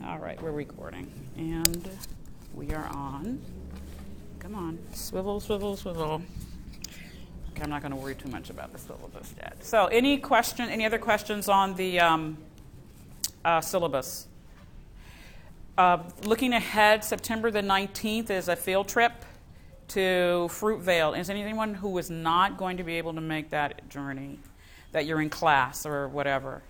All right, we're recording. And we are on. Come on. Swivel, swivel, swivel. Okay, I'm not going to worry too much about the swivel just yet. So any other questions on the syllabus? Looking ahead, September the 19th is a field trip to Fruitvale. Is anyone who is not going to be able to make that journey, that you're in class or whatever?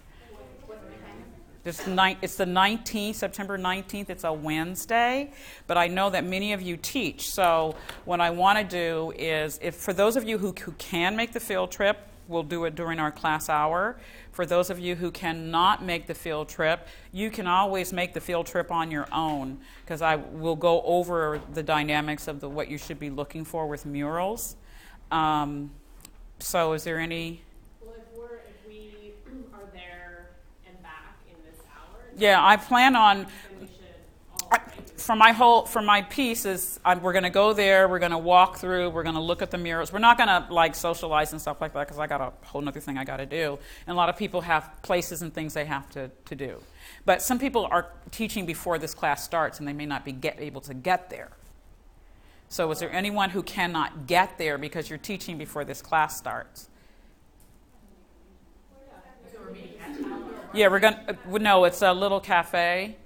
It's the 19th, September 19th. It's a Wednesday, but I know that many of you teach. So what I want to do is, for those of you who can make the field trip, we'll do it during our class hour. For those of you who cannot make the field trip, you can always make the field trip on your own, because I will go over the dynamics of what you should be looking for with murals. So is there any... Yeah, I plan on, for my piece is, we're going to go there, we're going to walk through, we're going to look at the murals. We're not going to socialize and stuff like that, because I got a whole other thing I got to do. And a lot of people have places and things they have to do. But some people are teaching before this class starts, and they may not be able to get there. So is there anyone who cannot get there because you're teaching before this class starts? Yeah, no, it's a little cafe.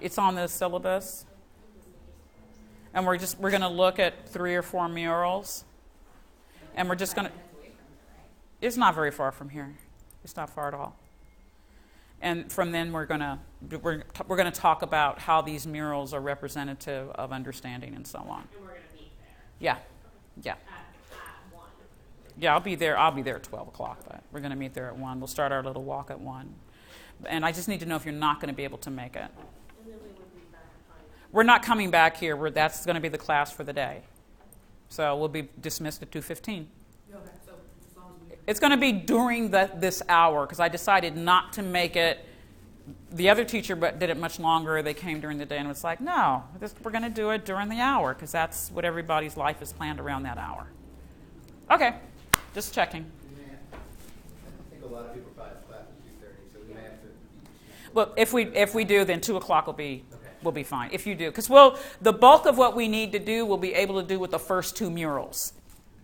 It's on the syllabus. And we're going to look at 3 or 4 murals. And we're just going to... It's not very far from here. It's not far at all. And from then we're going to talk about how these murals are representative of understanding and so on. And we're going to meet there. Yeah. At 1. Yeah, I'll be there at 12 o'clock, but we're going to meet there at 1. We'll start our little walk at 1. And I just need to know if you're not going to be able to make it. And then we would be back on. We're not coming back here. That's going to be the class for the day. So we'll be dismissed at 2:15. Okay, so as long as we... It's going to be during this hour, because I decided not to make it. The other teacher did it much longer. They came during the day and was like, no, we're going to do it during the hour, because that's what everybody's life is planned around that hour. Okay, just checking. I think a lot of people probably have class at 2:30, so we may have to... Well, if we do, then 2 o'clock will be fine. If you do, because the bulk of what we need to do, we'll be able to do with the first 2 murals.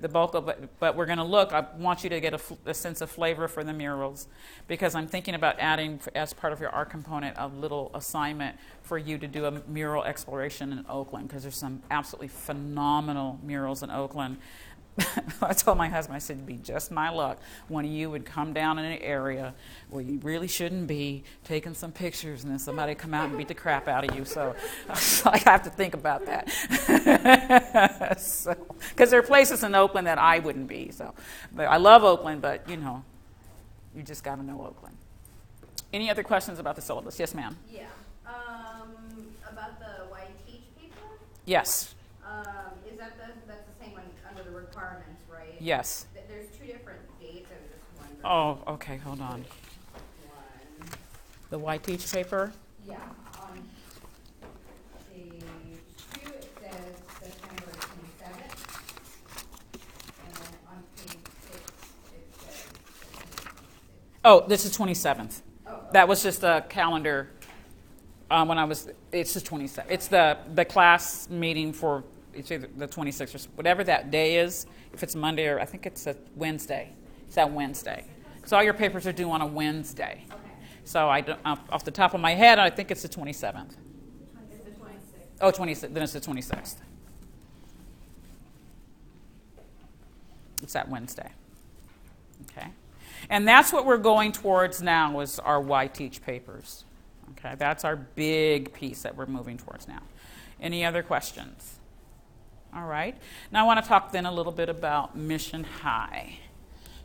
The bulk of it, but we're going to look. I want you to get a sense of flavor for the murals, because I'm thinking about adding, as part of your art component, a little assignment for you to do a mural exploration in Oakland, because there's some absolutely phenomenal murals in Oakland. I told my husband, I said, it'd be just my luck. One of you would come down in an area where you really shouldn't be, taking some pictures, and then somebody come out and beat the crap out of you. So I have to think about that. Because there are places in Oakland that I wouldn't be. But I love Oakland, but, you just got to know Oakland. Any other questions about the syllabus? Yes, ma'am. Yeah. About the why teach paper? Yes. Is that's the same one under the requirements, right? Yes. There's 2 different dates. I was just wondering. Oh, okay, hold on. One. The why teach paper? Yeah. On page 2, it says September 27th. And then on page 6, it says September 26th. Oh, this is 27th. Oh, okay. That was just a calendar it's just 27th. It's the class meeting for, it's either the 26th or whatever that day is. If it's Monday, or I think it's a Wednesday. It's that Wednesday. So all your papers are due on a Wednesday. Okay. So I don't, off the top of my head, I think it's the 27th. It's the 26th. Oh, 26th. Then it's the 26th. It's that Wednesday. Okay. And that's what we're going towards now, is our why teach papers. Okay, that's our big piece that we're moving towards now. Any other questions? All right. Now I want to talk then a little bit about Mission High.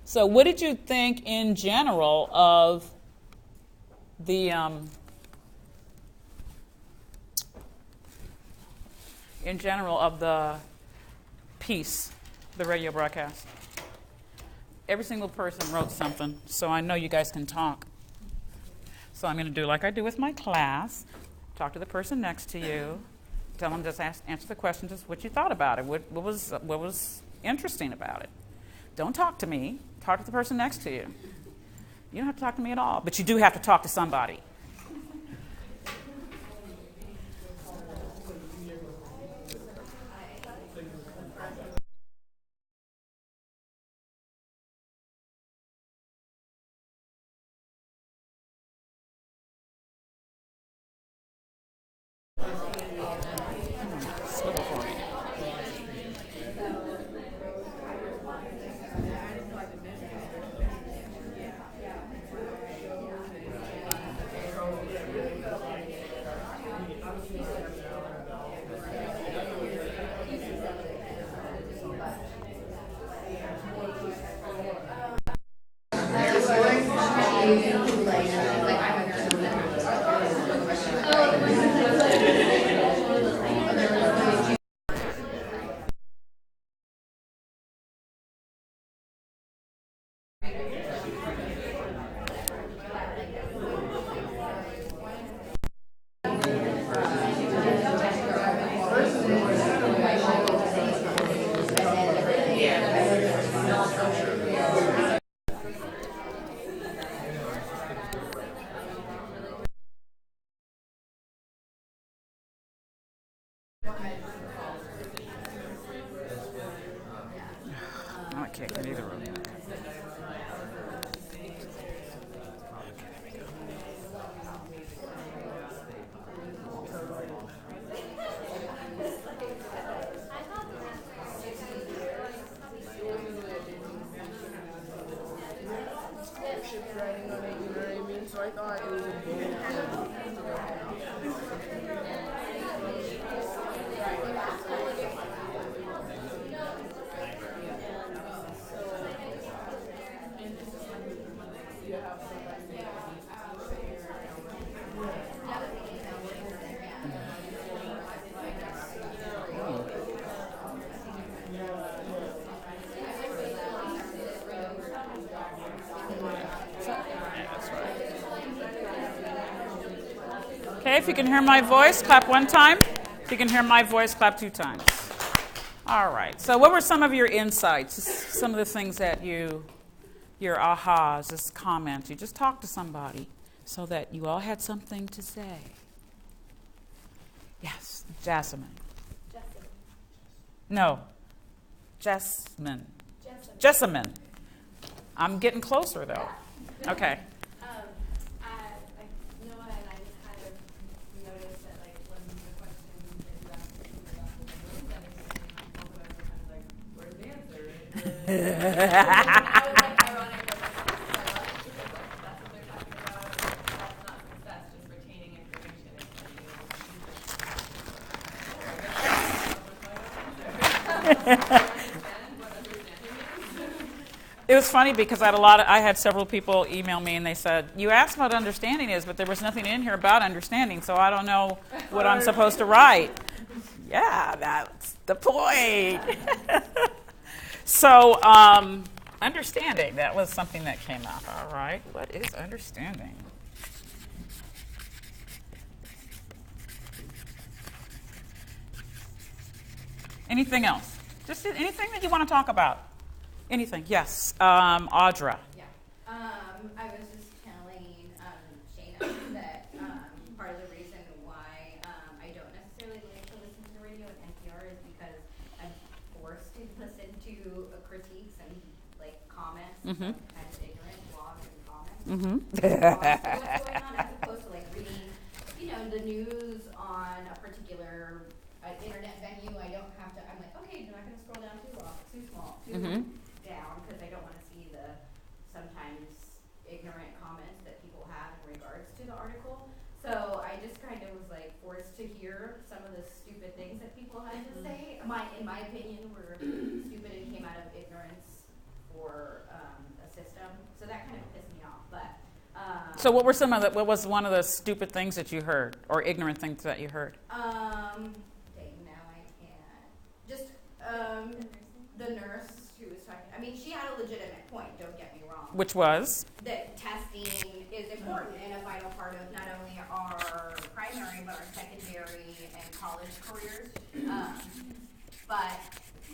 So what did you think in general of the piece, the radio broadcast? Every single person wrote something, so I know you guys can talk. So I'm going to do like I do with my class. Talk to the person next to you. Tell them, just answer the question, just what you thought about it. What was interesting about it? Don't talk to me. Talk to the person next to you. You don't have to talk to me at all, but you do have to talk to somebody. Can't get either room. Ship writing on it, you know what I mean? So I thought it was a bold Okay, if you can hear my voice, clap one time. If you can hear my voice, clap 2 times. All right. So what were some of your insights? Just some of the things that your ahas, this comment. You just talked to somebody so that you all had something to say. Yes, Jasmine. No, Jasmine. Jessamine. I'm getting closer, though. Okay. Noah and I kind of noticed that, like, when the questions that you asked people about the room, that both of us were kind of like, where's the answer? I was like, ironic, but ironic because that's what they're talking about. That's not success, just retaining information and It was funny because I had several people email me and they said, you asked what understanding is, but there was nothing in here about understanding, so I don't know what I'm supposed to write. Yeah, that's the point. So, understanding, that was something that came up. All right, what is understanding? Anything else? Just anything that you want to talk about? Anything? Yes. Audra. Yeah. I was just telling Shayna that part of the reason why I don't necessarily like to listen to the radio and NPR is because I'm forced to listen to critiques and like comments, Mhm. kind of ignorant blogs and comments. Mm-hmm. What's going on as opposed to like reading, the news on a particular internet venue. I don't have to. I'm like, okay, you're not going to scroll down too small, too Mhm. down because I don't want to see the sometimes ignorant comments that people have in regards to the article. So I just kind of was like forced to hear some of the stupid things that people had to say. In my opinion, were stupid and came out of ignorance for a system. So that kind of pissed me off. But So what was one of the stupid things that you heard or ignorant things that you heard? dang, now I can't. Just the nurse who was talking. I mean, she had a legitimate point. Don't get me wrong. Which was? That testing is important and a vital part of not only our primary but our secondary and college careers. But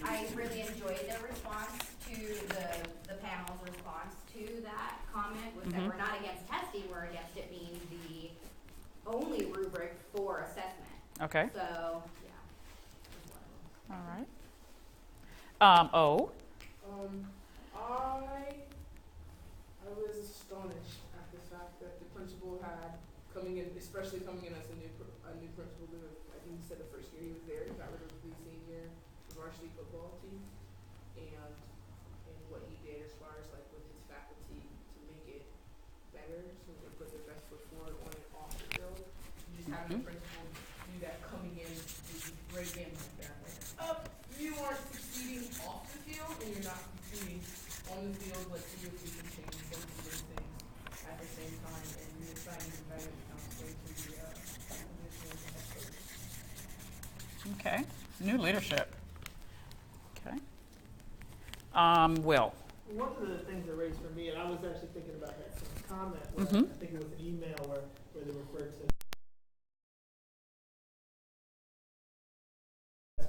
I really enjoyed their response to the panel's response to that comment was that we're not against testing, we're against it being the only rubric for assessment. Okay. So, yeah. All right. O. I was astonished at the fact that the principal had especially coming in as a new principal. I think he said the first year he was there, he got rid of the senior varsity football team, and what he did as far as like with his faculty to make it better, so they put their best foot forward on and off the field. Just having the principal do that coming in is a great game like that. Like, you are succeeding off the field and you're not succeeding on the field. Let's see if we can change both of those things at the same time, and you're excited and better to the position of the head coach. Okay. New leadership. Okay. Will. One of the things that raised for me, and I was actually thinking about that same comment, where Mhm. I think it was an email where they referred to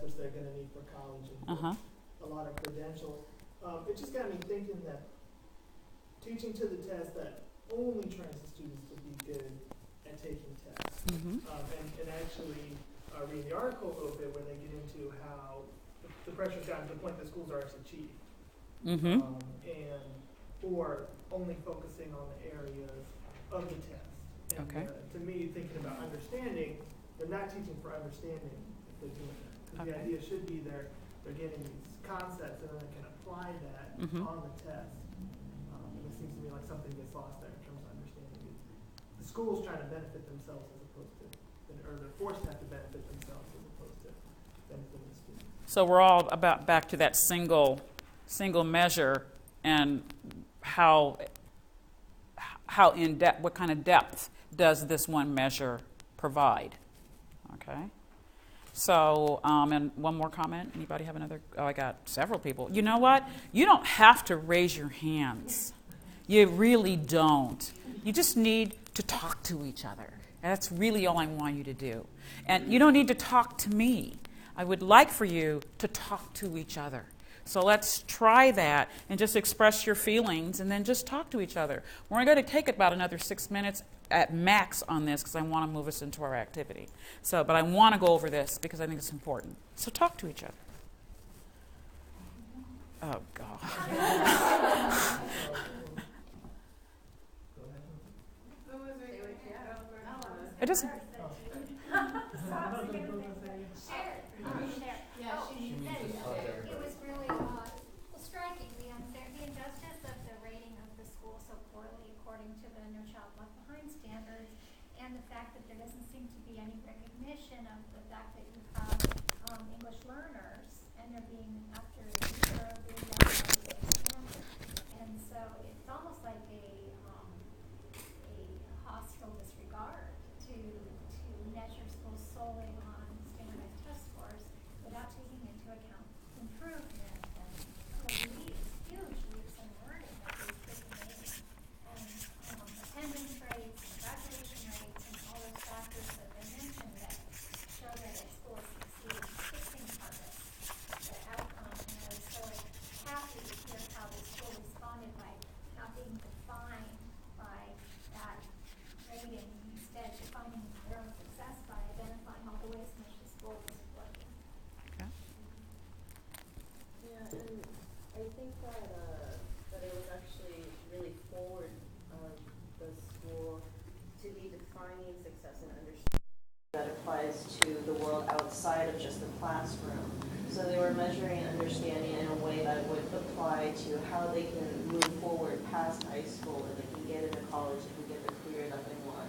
which they're going to need for college and Uh-huh. a lot of credentials. It just got me thinking that teaching to the test that only trains the students to be good at taking tests. Mm-hmm. And actually reading the article a little bit where they get into how the pressure's gotten to the point that schools are actually cheating. Mm-hmm. And or only focusing on the areas of the test. And Okay. to me, thinking about understanding, they're not teaching for understanding if they're doing that. Because the Okay. idea should be they're getting these concepts and then they can apply that Mhm. on the test. And it seems to me like something gets lost there in terms of understanding it. The school's trying to benefit themselves as opposed to, or they're forced to have to benefit themselves as opposed to benefiting the students. So we're all about back to that single measure and how in depth, what kind of depth does this one measure provide? Okay. So, and one more comment. Anybody have another? Oh, I got several people. You know what? You don't have to raise your hands. You really don't. You just need to talk to each other. That's really all I want you to do. And you don't need to talk to me. I would like for you to talk to each other. So let's try that and just express your feelings and then just talk to each other. We're going to take about another 6 minutes at max on this because I want to move us into our activity. So, but I want to go over this because I think it's important. So talk to each other. Oh, God. It doesn't. It was really striking, the injustice of the rating of the school so poorly according to the No Child Left Behind standards, and the fact that there doesn't seem to be any recognition of the fact that you have English learners, and they're being, after a year, being down. And so it's almost like a hostile disregard to measure schools solely on standardized test scores without taking into account improvement and huge leaps in learning that these kids are making, and attendance rates, and graduation rates, and all those factors that they mentioned that show that a school is succeeding, fixing targets, the outcome. And I was so happy to hear how the school responded by not being defined by that rating, instead defining their own success by identifying all the ways in which the school was working. Okay. Yeah, and I think that it was actually really forward of the school to be defining success and understanding that applies to the world outside of just the classroom. So they were measuring understanding in a way that would apply to how they can move forward past high school and they can get into college, they can get the career that they want.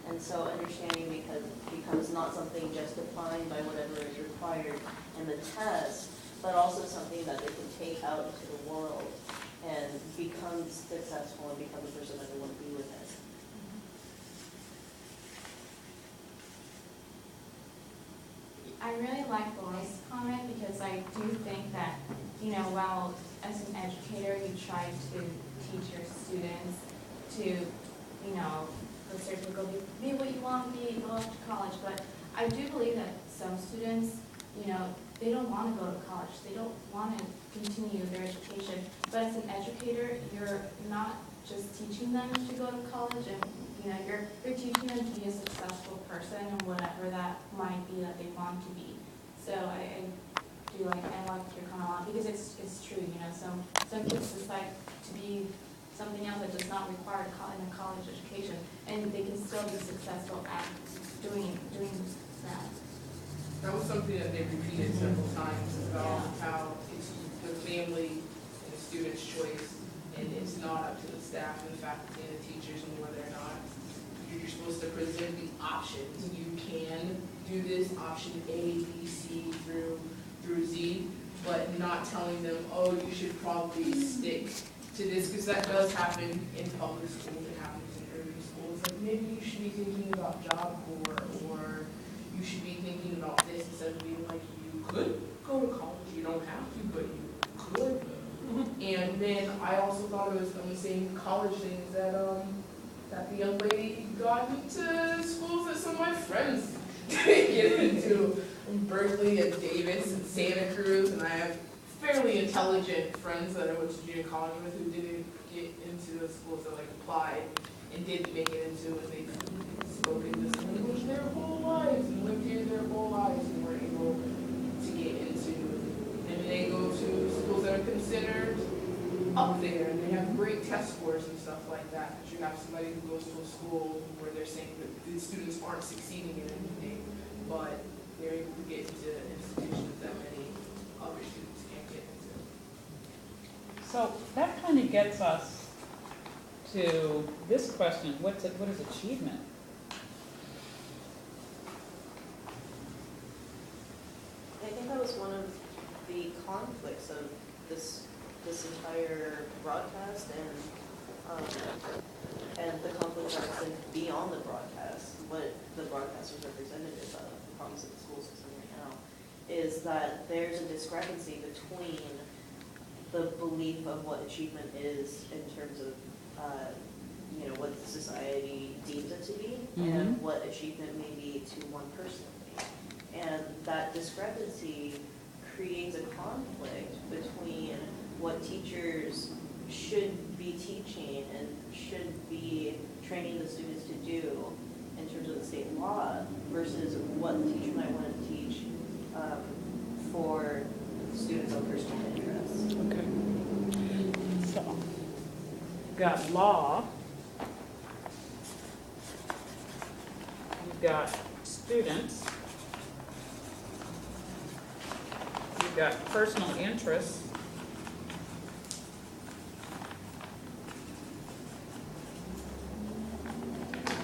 And so understanding becomes not something just defined by whatever is required in the test, but also something that they can take out into the world and become successful and become the person that they want to be within. I really like Laura's comment because I do think that, while as an educator you try to teach your students to, go certainly go be what you want to be, go off to college, but I do believe that some students, they don't want to go to college, they don't want to continue their education, but as an educator, you're not just teaching them to go to college, and you're teaching them to be a successful person and whatever that might be that they want to be. So I like your comment a lot because it's true. Some kids decide to be something else that does not require a college education, and they can still be successful at doing that. That was something that they repeated several times about how it's the family and the student's choice, and it's not up to the staff and the faculty and the teachers and whether or not you're supposed to present the options. You can do this option A, B, C through Z, but not telling them, oh, you should probably stick to this, because that does happen in public schools, it happens in urban schools. Like maybe you should be thinking about Job Corps, or you should be thinking about this instead of being like, you could go to college, you don't have to, but you could. And then I also thought it was on the same college things that that the young lady got into schools that some of my friends didn't get into, in Berkeley and Davis and Santa Cruz, and I have fairly intelligent friends that I went to junior college with who didn't get into the schools that applied and didn't make it into, and they've spoken this language their whole lives and lived here their whole lives and were able to get into. And they go to schools that are considered saying that the students aren't succeeding in anything, but they're able to get into institutions that many other students can't get into. So that kind of gets us to this question, what is achievement? I think that was one of the conflicts of this entire broadcast and the conflict that extends beyond the broadcast. What the broadcast is representative of, the problems of the school system right now, is that there's a discrepancy between the belief of what achievement is in terms of what the society deems it to be, and what achievement may be to one personally. And that discrepancy creates a conflict between what teachers should be teaching and should be training the students to do in terms of the state law versus what the teacher might want to teach for students of personal interest. Okay. So, you've got law, you've got students, you've got personal interests,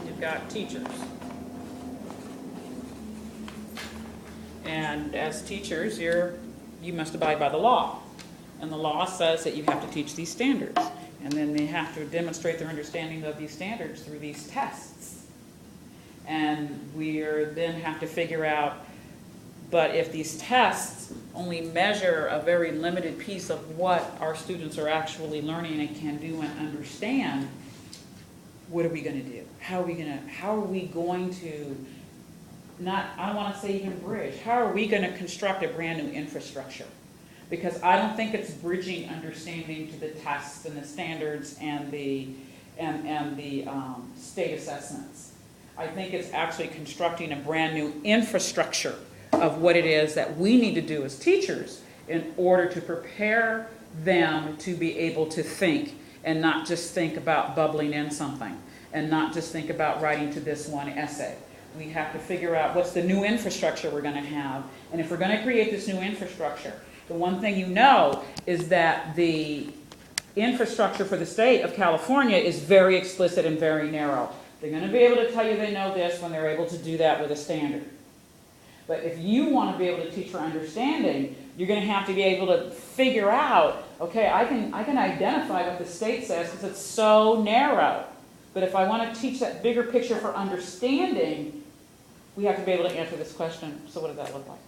you've got teachers. And as teachers, you must abide by the law. And the law says that you have to teach these standards. And then they have to demonstrate their understanding of these standards through these tests. And we then have to figure out, but if these tests only measure a very limited piece of what our students are actually learning and can do and understand, what are we going to do? How are we going to not, I don't want to say even bridge, how are we going to construct a brand new infrastructure? Because I don't think it's bridging understanding to the tests and the standards and the state assessments. I think it's actually constructing a brand new infrastructure of what it is that we need to do as teachers in order to prepare them to be able to think and not just think about bubbling in something and not just think about writing to this one essay. We have to figure out what's the new infrastructure we're going to have. And if we're going to create this new infrastructure, the one thing you know is that the infrastructure for the state of California is very explicit and very narrow. They're going to be able to tell you they know this when they're able to do that with a standard. But if you want to be able to teach for understanding, you're going to have to be able to figure out, okay, I can identify what the state says because it's so narrow. But if I want to teach that bigger picture for understanding, we have to be able to answer this question, so what does that look like?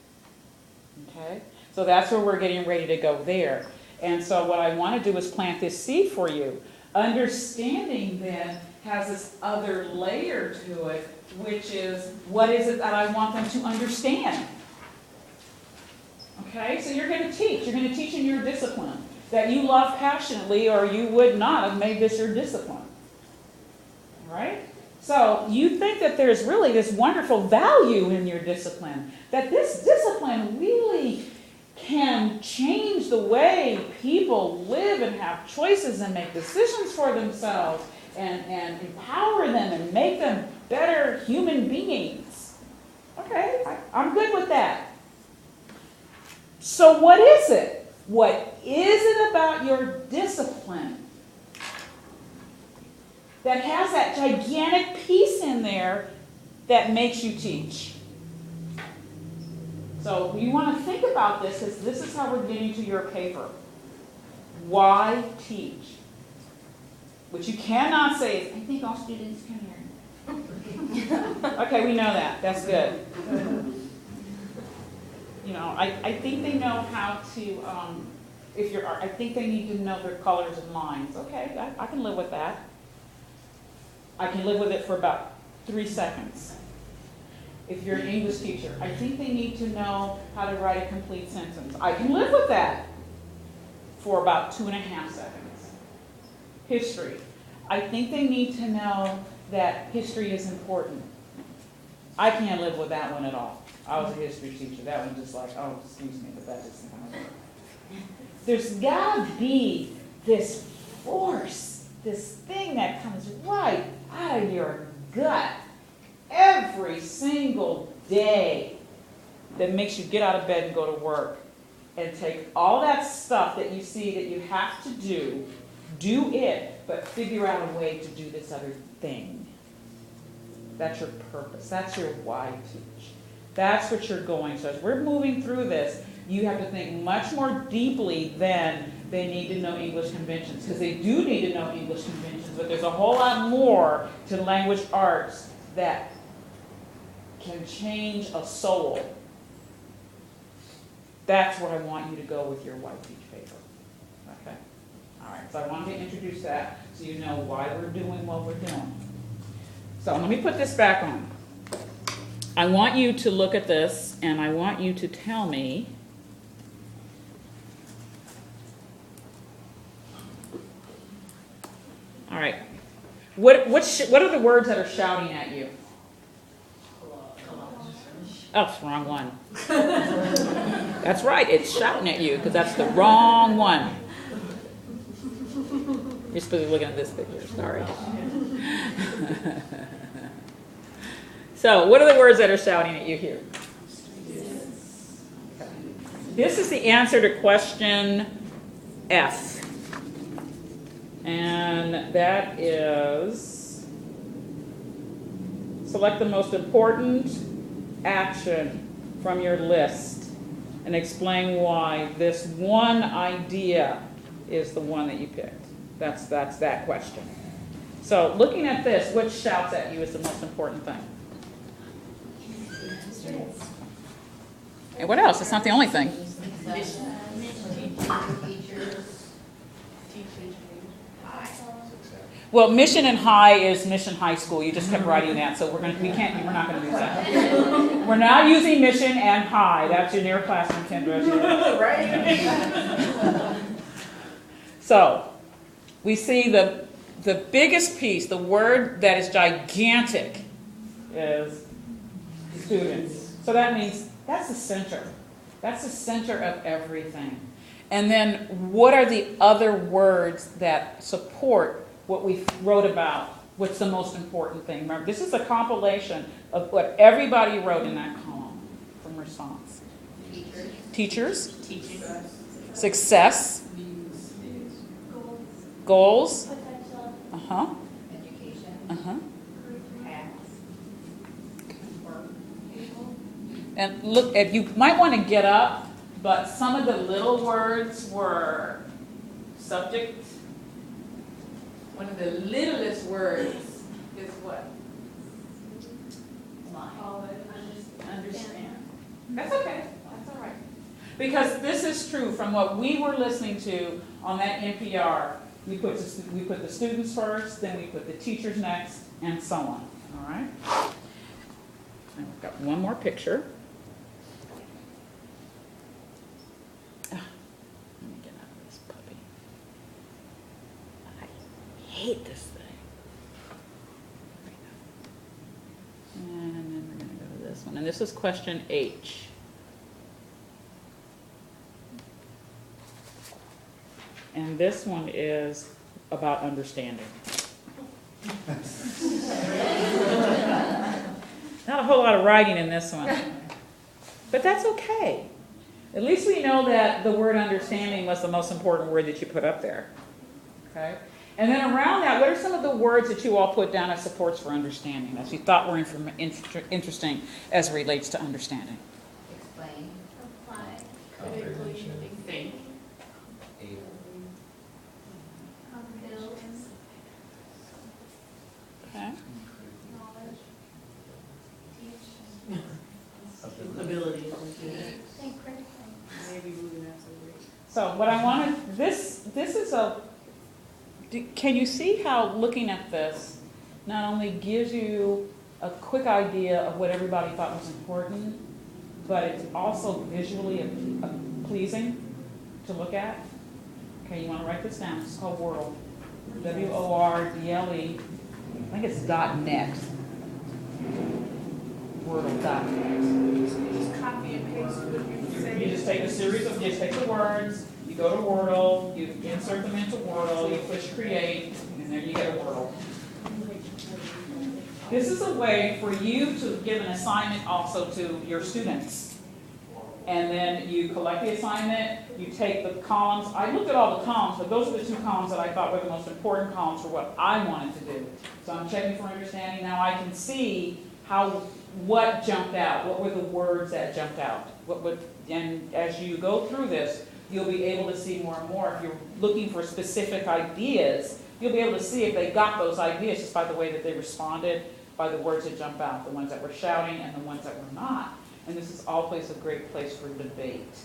Okay? So that's where we're getting ready to go there. And so what I want to do is plant this seed for you. Understanding then has this other layer to it, which is, what is it that I want them to understand? Okay? So you're going to teach. You're going to teach in your discipline that you love passionately, or you would not have made this your discipline. Right? So you think that there's really this wonderful value in your discipline, that this discipline really can change the way people live and have choices and make decisions for themselves and empower them and make them better human beings. Okay, I'm good with that. So what is it? What is it about your discipline that has that gigantic piece in there that makes you teach? So you want to think about this, because this is how we're getting to your paper. Why teach? What you cannot say is, I think all students can learn. Okay, we know that. That's good. You know, I think they know how to, I think they need to know their colors and lines. Okay, I can live with that. I can live with it for about 3 seconds. If you're an English teacher, I think they need to know how to write a complete sentence. I can live with that for about 2.5 seconds. History. I think they need to know that history is important. I can't live with that one at all. I was a history teacher. That one just like, oh, excuse me, but that doesn't kind of work. There's got to be this force, this thing that comes right out of your gut every single day that makes you get out of bed and go to work and take all that stuff that you see that you have to do it, but figure out a way to do this other thing. That's your purpose. That's your why teach. That's what you're going. So as we're moving through this, you have to think much more deeply than they need to know English conventions, because they do need to know English conventions, but there's a whole lot more to language arts that can change a soul. That's what I want you to go with your Why Teach paper. Okay? All right, so I wanted to introduce that so you know why we're doing what we're doing. So let me put this back on. I want you to look at this, and I want you to tell me all right. What are the words that are shouting at you? Oh, it's the wrong one. That's right, it's shouting at you because that's the wrong one. You're supposed to be looking at this picture, sorry. So, what are the words that are shouting at you here? Okay. This is the answer to question F. And that is, select the most important action from your list and explain why this one idea is the one that you picked. That's that question. So looking at this, what shouts at you is the most important thing? And what else? It's not the only thing. Well, mission and high is mission high school. You just kept writing that, so we're not going to use that. We're not using mission and high. That's your near classroom, Kendra. Right. So, we see the biggest piece, the word that is gigantic, is students. So that means that's the center. That's the center of everything. And then, what are the other words that support what we wrote about? What's the most important thing? Remember, this is a compilation of what everybody wrote in that column from response. Teachers. Success. Goals. Potential. Uh-huh. Education. Uh-huh. Tasks. And look, if you might want to get up, but some of the little words were subject. One of the littlest words is what? Understand. That's okay. That's all right. Because this is true from what we were listening to on that NPR. We put the students first, then we put the teachers next, and so on. All right? And we've got one more picture. Let me get out of this puppy. I hate this thing. And then we're going to go to this one. And this is question H. And this one is about understanding. Not a whole lot of writing in this one. But that's okay. At least we know that the word understanding was the most important word that you put up there. Okay? And then around that, what are some of the words that you all put down as supports for understanding, as you thought were interesting as it relates to understanding? Explain. Apply. Comprehension. Think. Able. Build. Okay. Knowledge. Teach. Ability. Think critically. Maybe moving that somewhere. So what I wanted, this is can you see how looking at this not only gives you a quick idea of what everybody thought was important, but it's also visually pleasing to look at? Okay, you want to write this down. It's called Wordle. WORDLE. I think it's .net. Wordle.net. Just copy and paste what you say. You just take a series of, just take the words, you go to Wordle, you insert them into Wordle, you push create, and then you get a Wordle. This is a way for you to give an assignment also to your students. And then you collect the assignment, you take the columns. I looked at all the columns, but those are the two columns that I thought were the most important columns for what I wanted to do. So I'm checking for understanding. Now I can see what jumped out, what were the words that jumped out. And as you go through this, you'll be able to see more and more. If you're looking for specific ideas, you'll be able to see if they got those ideas just by the way that they responded, by the words that jump out, the ones that were shouting and the ones that were not. And this is always a great place for debate.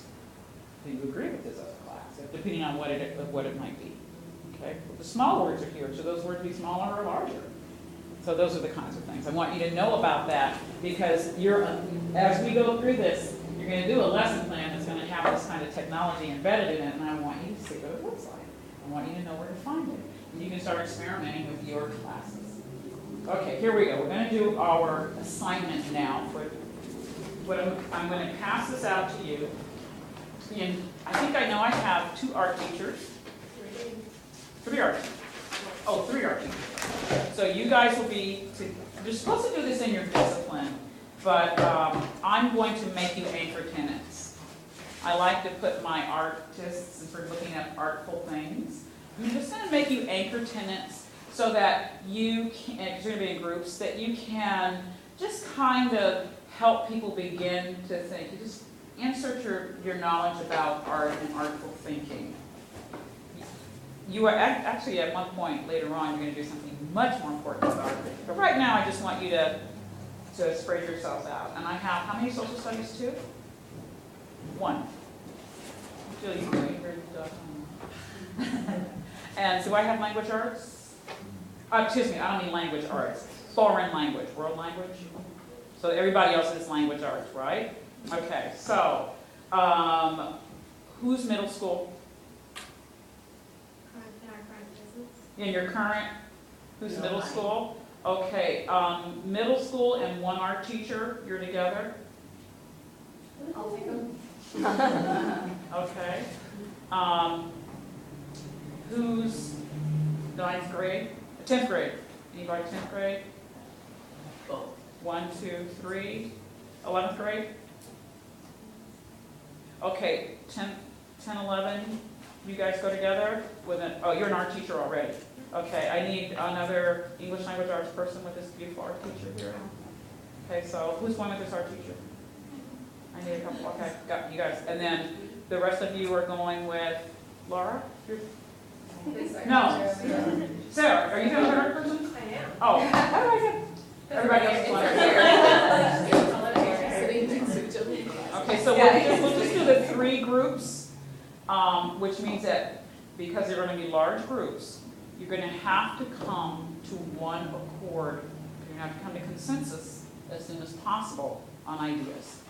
Do you agree with this as a class? Depending on what it might be. Okay? The small words are here. Should those words be smaller or larger? So those are the kinds of things. I want you to know about that because as we go through this, you're going to do a lesson plan that's going to have this kind of technology embedded in it, and I want you to see what it looks like. I want you to know where to find it. And you can start experimenting with your classes. Okay, here we go. We're going to do our assignment now. I'm going to pass this out to you. And I think I know I have 2 art teachers. 3 art teachers. Oh, 3 art teachers. So you guys will you're supposed to do this in your discipline, but I'm going to make you anchor tenants. I like to put my artists, since we're looking at artful things, I'm just going to make you anchor tenants so that you can, because you're going to be in groups, that you can just kind of help people begin to think. You just insert your knowledge about art and artful thinking. You are actually at one point later on, you're going to do something much more important about it. But right now, I just want you to spread yourselves out. And I have, how many social studies, 2? 1. Jill, you great. And do I have language arts? Excuse me, I don't mean language arts. Foreign language, world language. So everybody else is language arts, right? Okay, so who's middle school? In our current business. In your current, who's middle school? Okay, middle school and 1 art teacher, you're together? I'll take them. Okay. Who's 9th grade? 10th grade? Anybody 10th grade? 1, 2, 3. 11th grade? Okay, 10, 11, you guys go together with oh, you're an art teacher already. Okay, I need another English language arts person with this beautiful art teacher here. Okay, so who's going with this art teacher? I need a couple, okay, got you guys. And then the rest of you are going with Laura? No. Sarah, are you going with an art person? I am. Oh, how do I get? Everybody else is going Okay, so we'll just do the 3 groups, which means that because they're going to be large groups, you're going to have to come to one accord. You're going to have to come to consensus as soon as possible on ideas.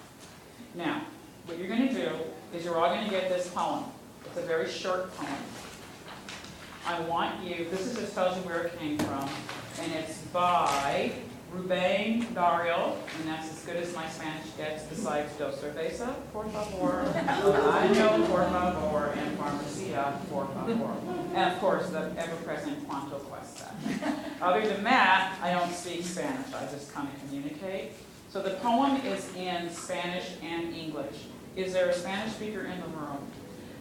Now, what you're going to do is you're all going to get this poem. It's a very short poem. I want you, this just tells you where it came from, and it's by Rubén Darío, and that's as good as my Spanish gets besides dos cerveza, por favor, año, por favor, and farmacia, por favor. And of course, the ever-present cuanto cuesta. Other than that, I don't speak Spanish, I just kind of communicate. So the poem is in Spanish and English. Is there a Spanish speaker in the room?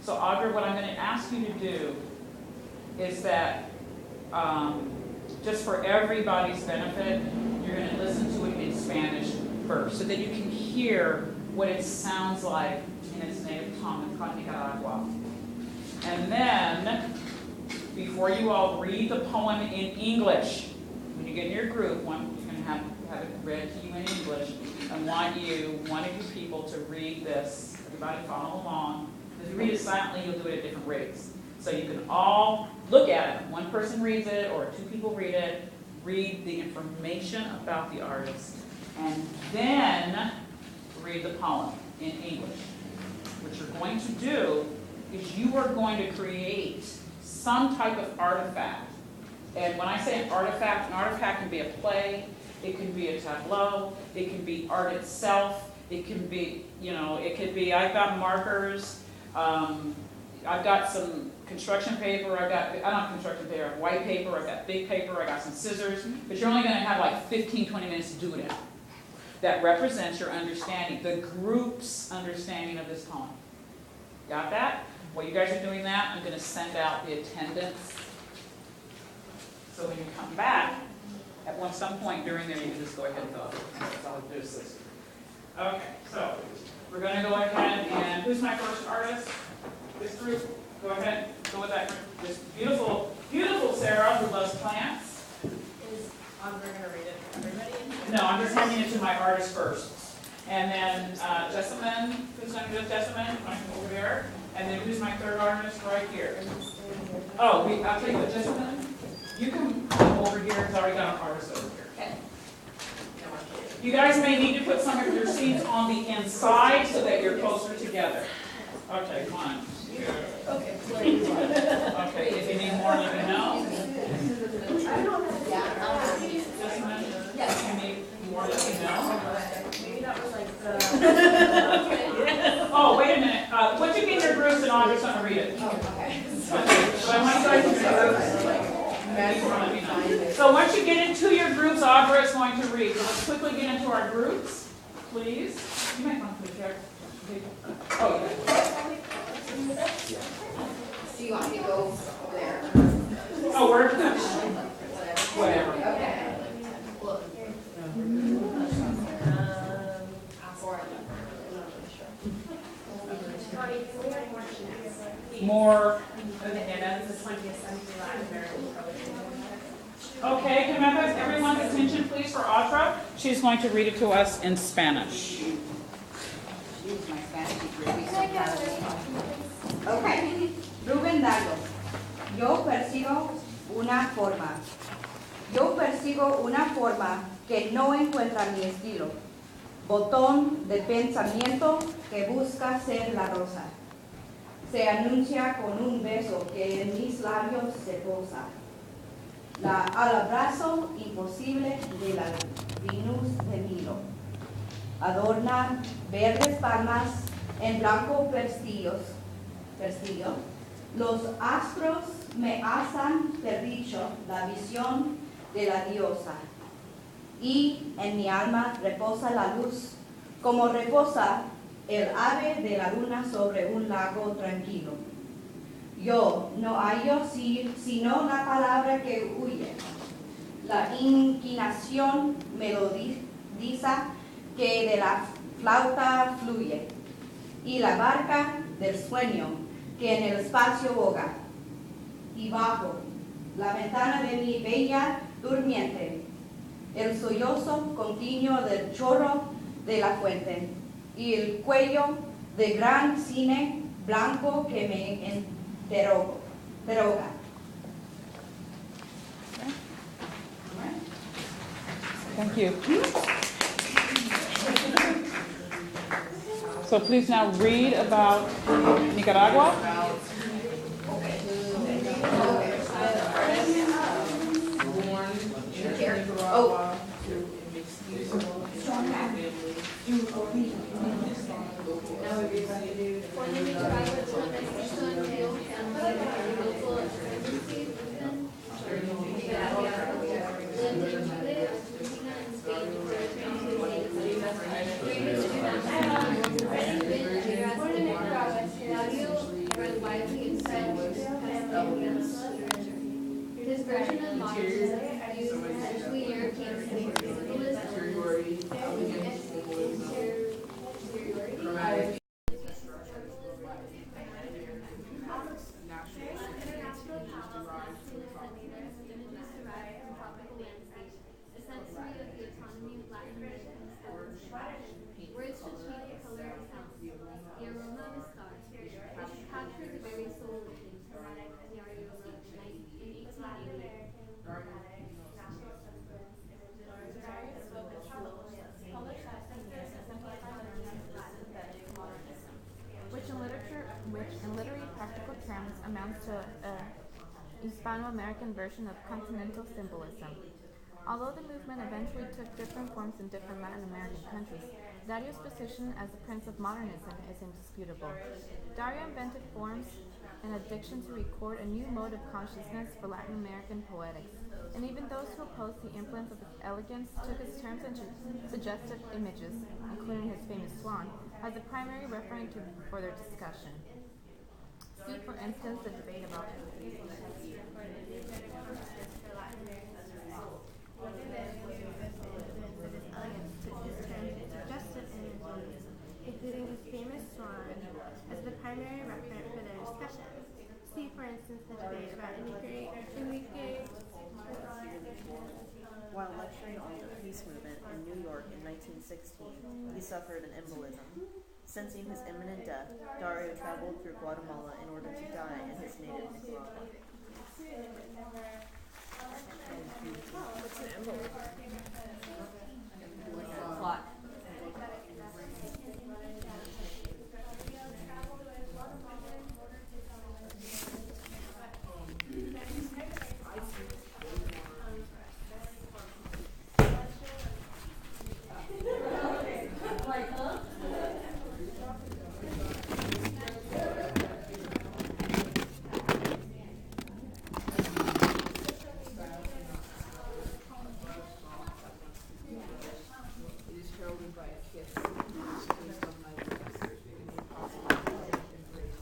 So Audra, what I'm going to ask you to do is that just for everybody's benefit, you're going to listen to it in Spanish first so that you can hear what it sounds like in its native tongue in Nicaragua. And then, before you all read the poem in English, when you get in your group, you're going to have it read to you in English. I want one of you people to read this. Everybody follow along. If you read it silently, you'll do it at different rates. So you can all look at it. One person reads it or 2 people read it. Read the information about the artist. And then read the poem in English. What you're going to do is you are going to create some type of artifact. And when I say an artifact can be a play, it can be a tableau, it can be art itself, it can be, I've got markers. I've got some construction paper, I don't have construction paper, I have white paper, I've got big paper, I got some scissors, but you're only gonna have like 15, 20 minutes to do it in. That represents your understanding, the group's understanding of this poem. Got that? While you guys are doing that, I'm gonna send out the attendance. So when you come back, at some point during there, you can just go ahead and go. That's all it is. Okay, so we're gonna go ahead and, who's my first artist? This group, go ahead, go with that group. This beautiful, beautiful Sarah who loves plants. Is Andre gonna read it for everybody? No, I'm just handing it to my artist first. And then Jessamine, who's going to do Jessamine? Going over there. And then who's my third artist? Right here. Oh, I'll tell you what, Jessamine, you can come over here. It's already got an artist over here. Okay. You guys may need to put some of your seats on the inside so that you're closer together. Okay, come on. Okay. Okay, if you need more, let me know. Jessamine, Yes. if you need more, let me know. Maybe that was like the. Oh, wait a minute. Once you get your groups, and Audrey's going to read it. Okay. So I want you guys to So once you get into your groups, Audrey is going to read. So let's quickly get into our groups, please. You might want to put your. Oh, yeah. Do you want me to go over there? Oh, we're whatever. Okay. More. Okay, that's the 20th century Latin American poetry. Okay, can I have everyone's attention, please, for Audra? She's going to read it to us in Spanish. Okay. Rubén Dario. Yo persigo una forma. Yo persigo una forma que no encuentra mi estilo. Botón de pensamiento que busca ser la rosa. Se anuncia con un beso que en mis labios se posa. Al abrazo imposible de la Venus de Milo. Adorna verdes palmas en blanco pestillo. Los astros me hacen perdicho la visión de la diosa. Y en mi alma reposa la luz, como reposa el ave de la luna sobre un lago tranquilo. Yo no hallo sino la palabra que huye, la inclinación melodiza que de la flauta fluye, y la barca del sueño que en el espacio boga. Y bajo la ventana de mi bella durmiente, el sollozo continuo del chorro de la fuente, y el cuello de gran cine blanco que me interroga. Thank you. So please now read about Nicaragua. Nicaragua to a mixed-use family. Now we basically For the Nicaragua transition, field and local emergencies within Chile, Argentina, and Spain for His version of modern used essentially European symbolism. superiority, elegance, symbolism, chromatic. Words should speak the color of sound, the aroma of a star, which captures the very soul of things. The aroma of night in 1880. Which in literary practical terms amounts to a Hispano-American version of continental symbolism. Although the movement eventually took different forms in different Latin American countries, Dario's position as the prince of modernism is indisputable. Dario invented forms an addiction to record a new mode of consciousness for Latin American poetics, and even those who opposed the influence of his elegance took his terms and suggestive images, including his famous swan, as a primary referent for their discussion. See, for instance, the debate about including his famous swan, as the primary referent for their discussion. See, for instance, the debate about Enrique. While lecturing on the peace movement in New York in 1916, he suffered an embolism. Sensing his imminent death, Dario traveled through Guatemala in order to die in his native Nicaragua. what's an embolism? Like a clot. It is heralded by a kiss. Based on my impossible embrace.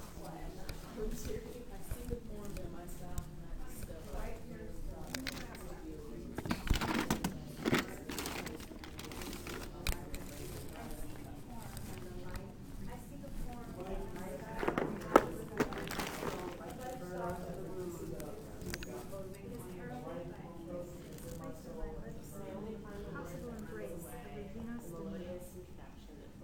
I see the form in myself. Possible embrace,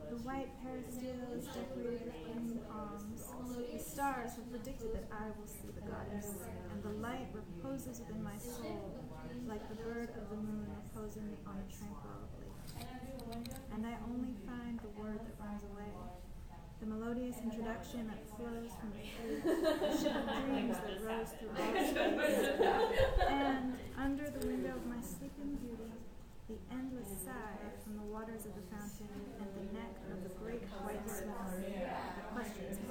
the white parasols decorated with green palms. The stars have predicted that I will see the goddess, and the light reposes within my soul, like the bird of the moon reposing on a tranquil lake. And I only find the word that runs away, the melodious introduction that flows from the flute, the ship of dreams that rose through all space. And under the window of my sleeping beauty, the endless sigh from the waters of the fountain and the neck of the great white swan that questions me.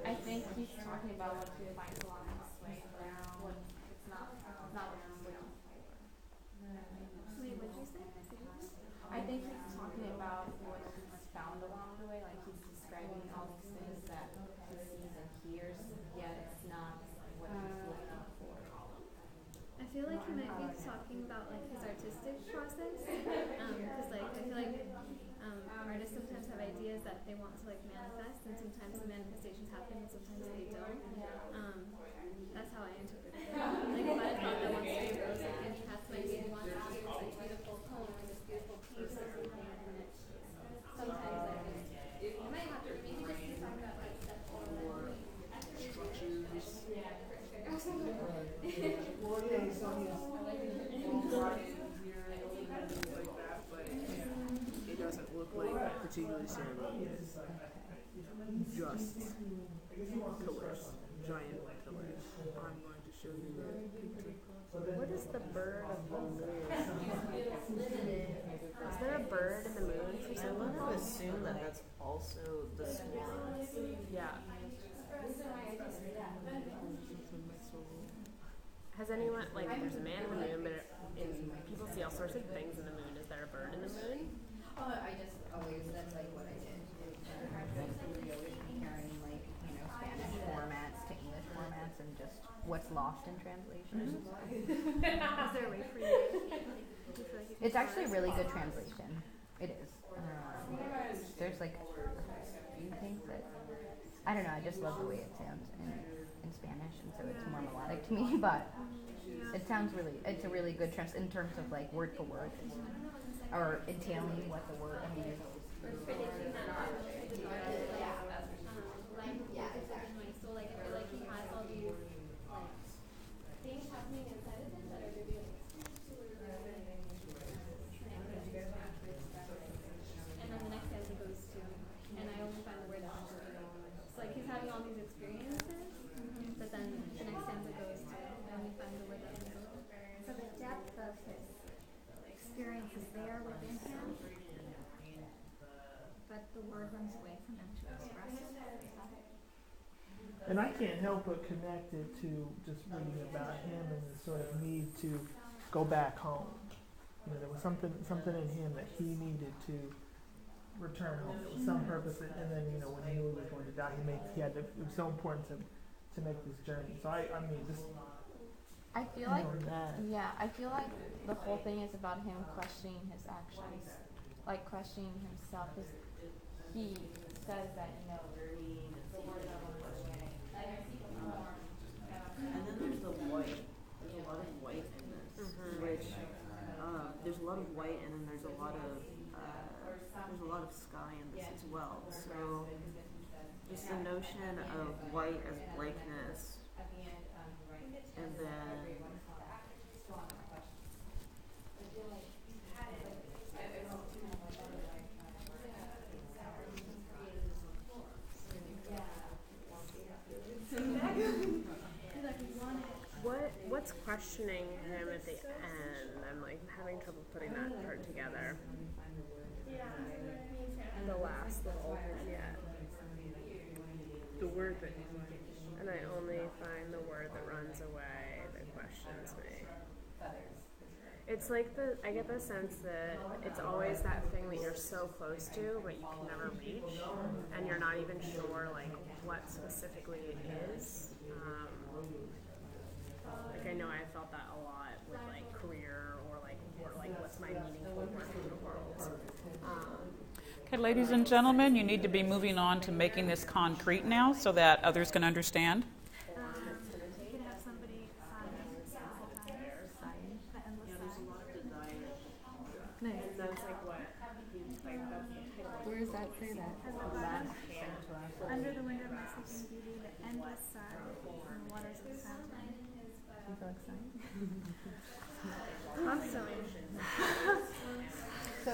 I think he's talking about what he finds along this way. What it's not what he's looking for. Wait, what'd you say? I think he's talking about what he's found along the way, like he's describing all these things that he sees and hears, yet it's not what he's looking for. I feel like he might be talking about like his artistic process, because like I feel like artists sometimes have ideas that they want to like manifest, and sometimes the manifestations happen, and sometimes they don't. That's how I interpret it. Like if I thought that one day rose, like, and he has some idea he wants to do this like beautiful poem or this beautiful piece or something, and it sometimes like it might have to maybe just be talking about like step forward. Structures. Well, yeah, so he's like that, but it doesn't look like particularly ceremonious. Just pillars, giant pillars. I'm going to show you the picture. What is the bird of the moon? Is there a bird in the moon for I some want people? to assume that that's also the swan. Yeah. Has anyone, like, there's a man in the moon, but people see all sorts of things in the moon. Is there a bird in the moon? Oh, I just always, that's like what I did. Comparing like, Spanish formats to English formats and just what's lost in translation. Is there a way for you? Do you feel like you can It's actually a pause? really good translation. It is. There's like a few things that I don't know. I just love the way it sounds in Spanish, and so it's more melodic to me. But it sounds really. It's a really good in terms of like word for word, or entailing what the word. I mean, Yeah, exactly. So like I feel like he has all these like things happening inside of him that are really like And I can't help but connect it to just reading about him and the sort of need to go back home. You know, there was something in him that he needed to return home. There was some purpose, and then, you know, when he knew he was going to die, it was so important to make this journey. So I mean, just I feel like, I feel like the whole thing is about him questioning his actions, like questioning himself. Because he says that, you know, And then there's the white. There's a lot of white in this, which there's a lot of white, and then there's a lot of sky in this as well. So just the notion of white as blackness, and then What's questioning him at the end? I'm like having trouble putting that part together. The last little, The word that and I only find the word that runs away that questions me. It's like I get the sense that it's always that thing that you're so close to, but you can never reach, and you're not even sure like what specifically it is. Like I know I felt that a lot with like career or like what's my meaningful work in the world. Okay, ladies and gentlemen, you need to be moving on to making this concrete now so that others can understand. You can have somebody And that's like what? Where does that say that? Under the window of my sleeping beauty, the endless sun, and the waters of the fountain. You feel excited? Constantly. So,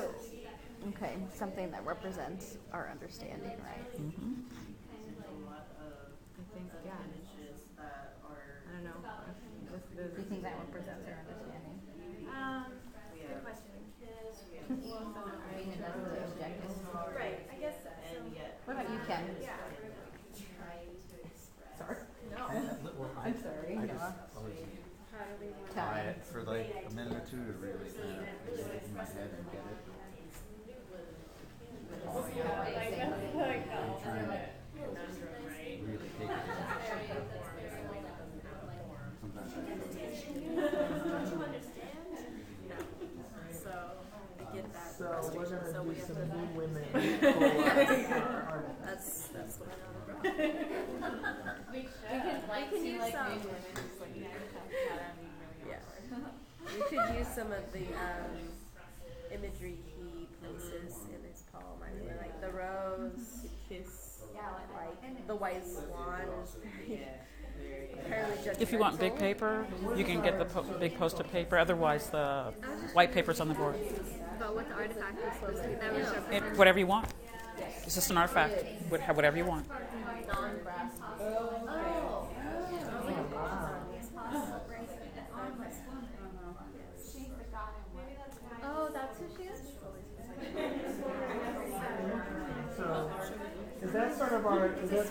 okay, something that represents our understanding, right? Mm-hmm. I think, yeah. I don't know. Do you think that represents our understanding? Good question. I mean, that's the objective. Right, I guess so. What about you, Ken? Yeah. Sorry. No. I'm sorry. I Noah. just always Tell me. quiet for like a minute or two to really kind of get it in my head and get it. Oh, yeah. I'm trying to really take it in. Sometimes I Don't you understand? No. So I get that. so we're frustration. gonna We do have some to- new women for our artists. That's what We can use like some. new women, just like We could use some of the imagery key places in this poem. I really like the rose, the kiss, like the white swan is fairly judgmental. If you want big paper, you can get the big post-it paper. Otherwise, the white paper's on the board. But what the artifact is supposed to be, that was represented. Whatever you want. It's just an artifact. Have whatever you want. Oh, that's who she is? So, is that sort of our, is that,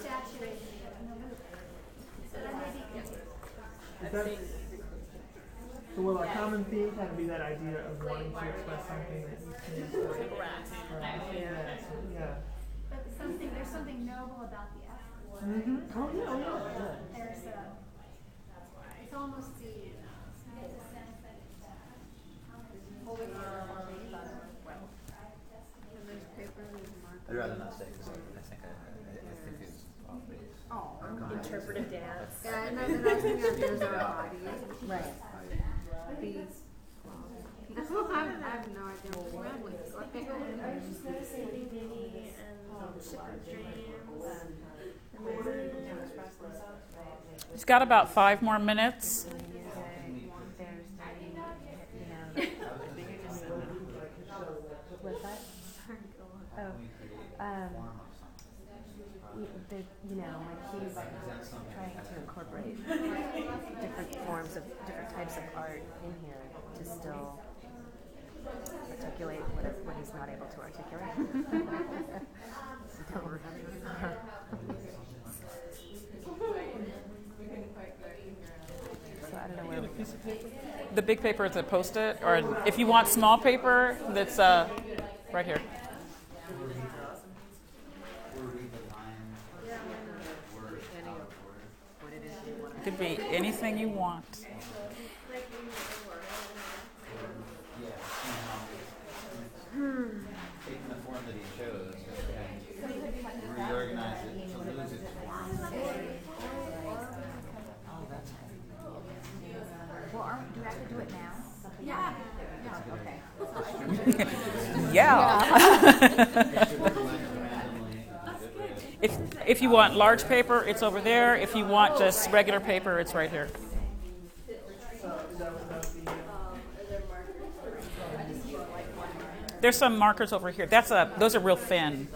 so will our common theme kind of be that idea of wanting to express something that you can yeah. But there's something noble about the F. Mm-hmm. Oh yeah. There's it's almost the, there's a sense that it's, I'd rather not say because I think it's off base. Interpretive dance. Yeah, and then I think that there's our body. Right. I have no idea what I'm looking for. I was just noticing Diddy and Shipper Dreams. He's got about 5 more minutes. What's that? You know, like he's trying to incorporate different forms of different types of art in here to still articulate what he's not able to articulate. Don't remember. Get a piece of paper. The big paper is a Post-it, or if you want small paper, that's right here. It could be anything you want. Taking the form that he chose and reorganize it to lose its form. Oh, that's Well, do you have to do it now? Yeah. Okay. Yeah. If you want large paper, it's over there. If you want just regular paper, it's right here. There's some markers over here. Those are real thin.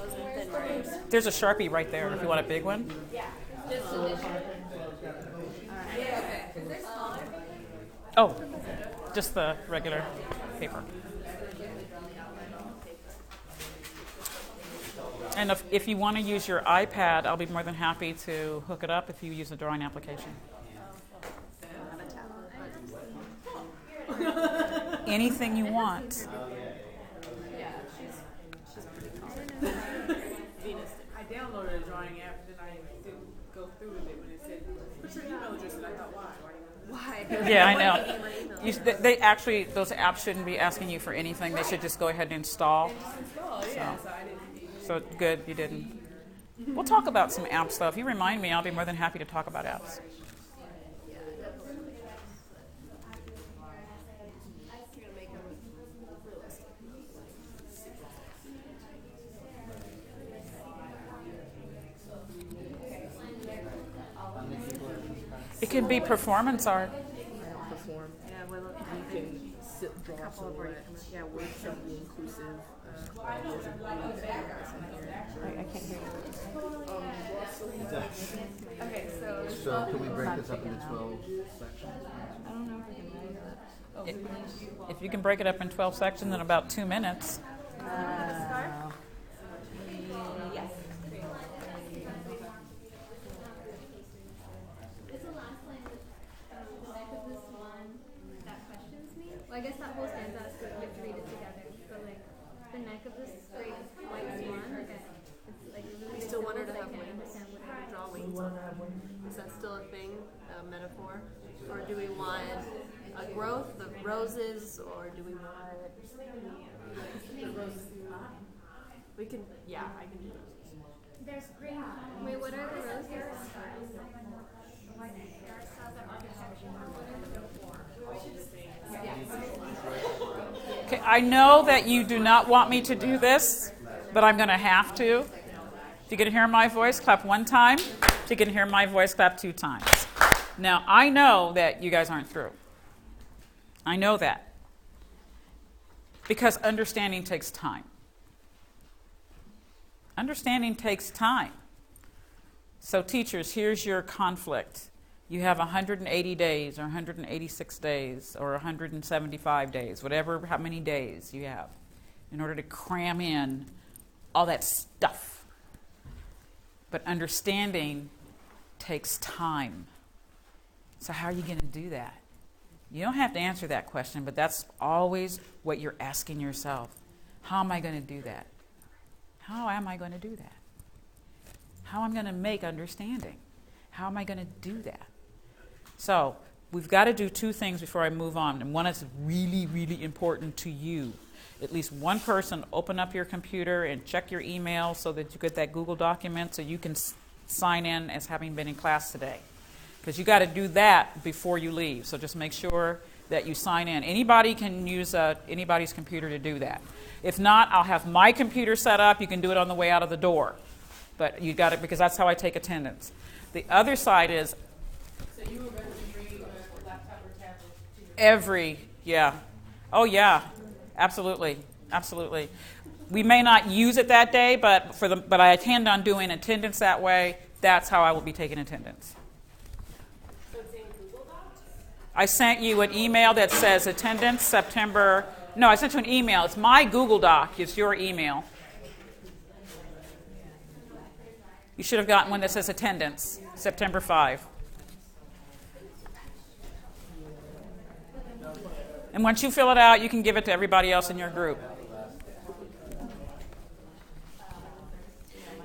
There's a Sharpie right there if you want a big one. Oh, just the regular paper. And if you want to use your iPad, I'll be more than happy to hook it up if you use a drawing application. Anything you want. I downloaded a drawing app and then I didn't go through with it when it said, what's your email address? And I thought, why? Yeah, I know. They actually, those apps shouldn't be asking you for anything. They should just go ahead and install. So good, you didn't. We'll talk about some apps, though. If you remind me, I'll be more than happy to talk about apps. It can be performance art. Perform. Yeah, well, you can draw some more. Yeah, words should be inclusive. I can't hear you. Okay, So can we break this up into 12 sections? I don't know if I can do that. If you can break it up in 12 sections in about 2 minutes. Yes. Is the last line the neck of this one that questions me? Well, I guess that whole stanza has to like read it together. So like the neck of this great white swan, like it's like really. We still want her to simple, have but I can't wings. understand what How to it draw is. wings on her. Is that still a thing, a metaphor? Or do we want a growth of roses, or do we want the roses? We can, yeah, I can do roses. There's green. Wait, what are the roses? Okay, I know that you do not want me to do this, but I'm going to have to. If you can hear my voice, clap 1 time. If you can hear my voice, clap 2 times. Now, I know that you guys aren't through. I know that. Because understanding takes time. Understanding takes time. So teachers, here's your conflict. You have 180 days or 186 days or 175 days, whatever, how many days you have, in order to cram in all that stuff. But understanding takes time. So how are you going to do that? You don't have to answer that question, but that's always what you're asking yourself. How am I going to do that? How am I going to do that? How am I going to make understanding? How am I going to do that? So we've got to do 2 things before I move on. And one is really, really important to you. At least one person open up your computer and check your email so that you get that Google document so you can sign in as having been in class today. Because you got to do that before you leave. So just make sure that you sign in. Anybody can use anybody's computer to do that. If not, I'll have my computer set up. You can do it on the way out of the door. But you got it because that's how I take attendance. The other side is So you were going to bring a laptop or tablet to your Oh yeah, absolutely, absolutely. We may not use it that day, but I intend on doing attendance that way. That's how I will be taking attendance. So it's in Google Docs? I sent you an email that says attendance September. No, I sent you an email. It's my Google Doc. It's your email. You should have gotten one that says attendance September 5. And once you fill it out, you can give it to everybody else in your group.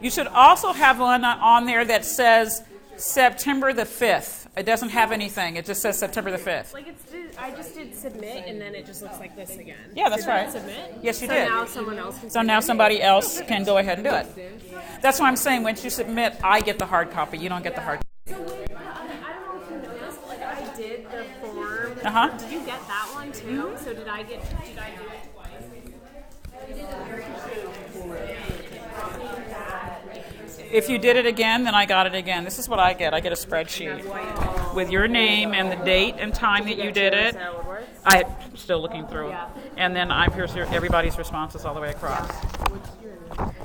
You should also have one on there that says September the 5th. It doesn't have anything. It just says September the 5th. Like I just did submit, and then it just looks like this again. Yeah, that's Did I right. Submit? Yes, you so did. Now someone else can So now somebody else can go ahead and do it. That's why I'm saying once you submit, I get the hard copy. You don't get the hard copy. So wait, I don't know if you noticed, like I did the form. Uh-huh. Did you get that one too? So did I do it twice? If you did it again, then I got it again. This is what I get. I get a spreadsheet with your name and the date and time that you did it. I'm still looking through it. And then here's everybody's responses all the way across.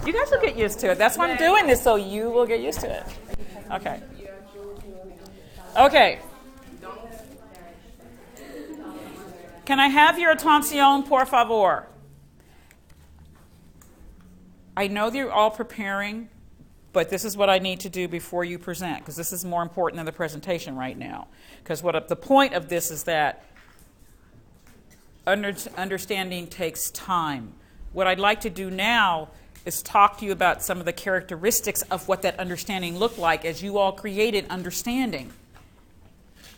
You guys will get used to it. That's why I'm doing this, so you will get used to it. Okay. Okay. Can I have your atención, por favor? I know that you're all preparing, but this is what I need to do before you present, because this is more important than the presentation right now. Because the point of this is that understanding takes time. What I'd like to do now is talk to you about some of the characteristics of what that understanding looked like as you all created understanding.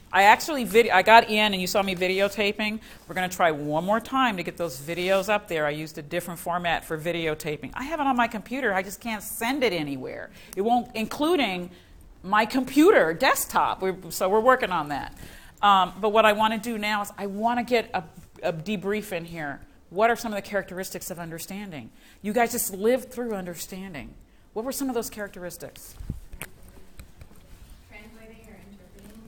I got in and you saw me videotaping. We're going to try one more time to get those videos up there. I used a different format for videotaping. I have it on my computer. I just can't send it anywhere. It won't, including my computer desktop. So we're working on that. But what I want to do now is I want to get a debrief in here. What are some of the characteristics of understanding? You guys just lived through understanding. What were some of those characteristics? Translating or interpreting,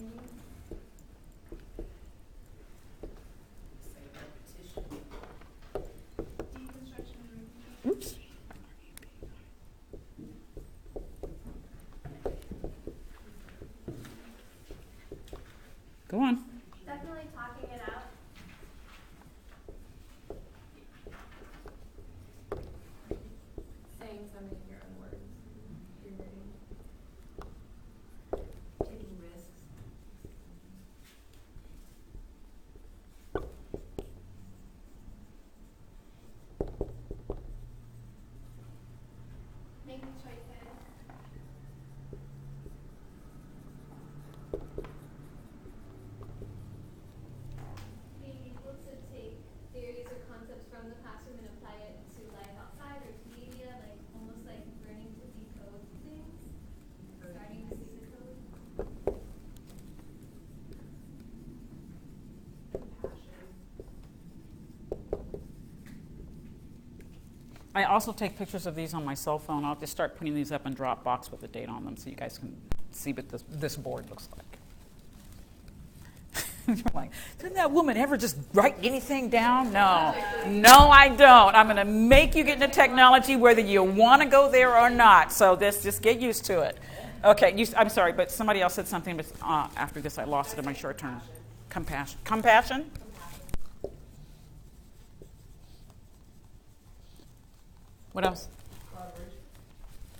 maybe? Oops. Go on. Definitely talking it out. Saying something in your own words. Taking risks. Making choices. Being able to take theories or concepts from the classroom and apply it to life outside or to media, like almost like learning to decode things, starting to see the code. I also take pictures of these on my cell phone. I'll just start putting these up in Dropbox with the date on them so you guys can see what this board looks like. You're like, didn't that woman ever just write anything down? No. No, I don't. I'm going to make you get into technology whether you want to go there or not. So just get used to it. Okay, I'm sorry, but somebody else said something, but after this I lost it in my short term. Compassion. Compassion? What else?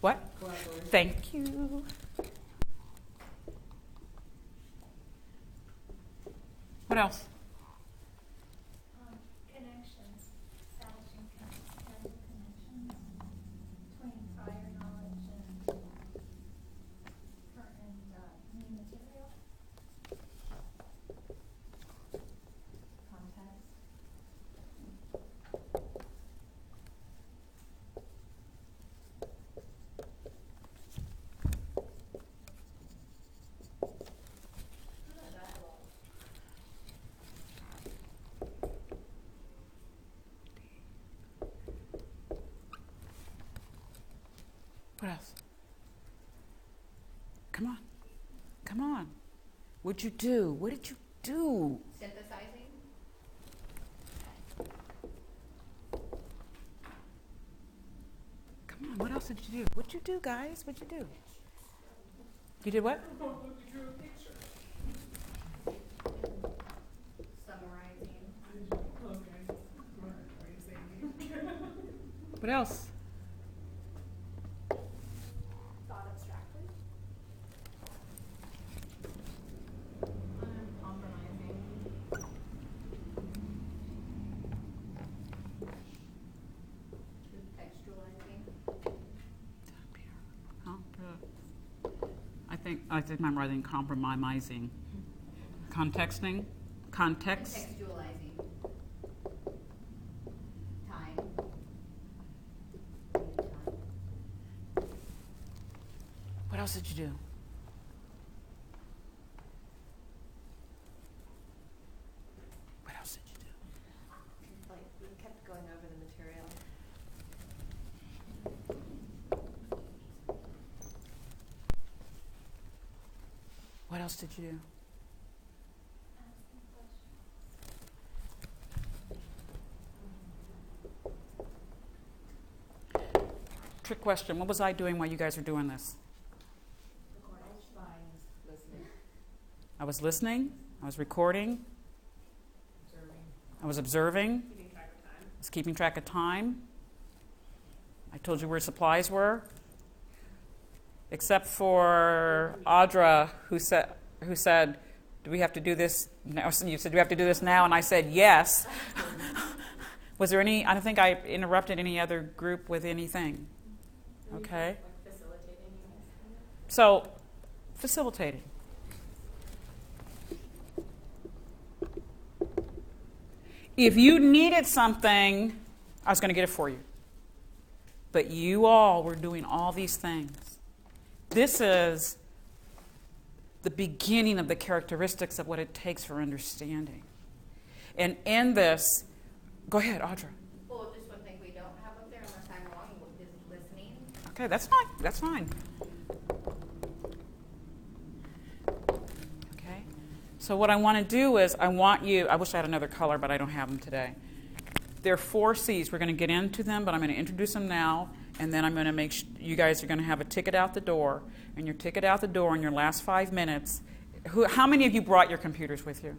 What? Thank you. What else? Connections, establishing mental connections between prior knowledge and current and new material. Context. What else? Come on. Come on. What'd you do? What did you do? Synthesizing. Come on. What else did you do? What'd you do, guys? What'd you do? You did what? Summarizing. What else? Thought abstractly. Compromising. I think I'm writing compromising. Contexting? Context? Contextualizing. Time. What else did you do? What else did you do? Like, we kept going over the material. What else did you do? Trick question. What was I doing while you guys were doing this? I was listening. I was recording. I was observing. I was keeping track of time. I told you where supplies were. Except for Audra, who said, do we have to do this now? You said, do we have to do this now? And I said, yes. Was there any, I don't think I interrupted any other group with anything. Okay. So, facilitating. If you needed something, I was going to get it for you. But you all were doing all these things. This is the beginning of the characteristics of what it takes for understanding. And in this, go ahead, Audra. Well, just one thing we don't have up there, unless I'm wrong, is listening. Okay, that's fine. That's fine. Okay. So what I want to do is I wish I had another color, but I don't have them today. There are 4 C's. We're going to get into them, but I'm going to introduce them now, and then I'm going to make you guys are going to have a ticket out the door, and your ticket out the door in your last 5 minutes. How many of you brought your computers with you?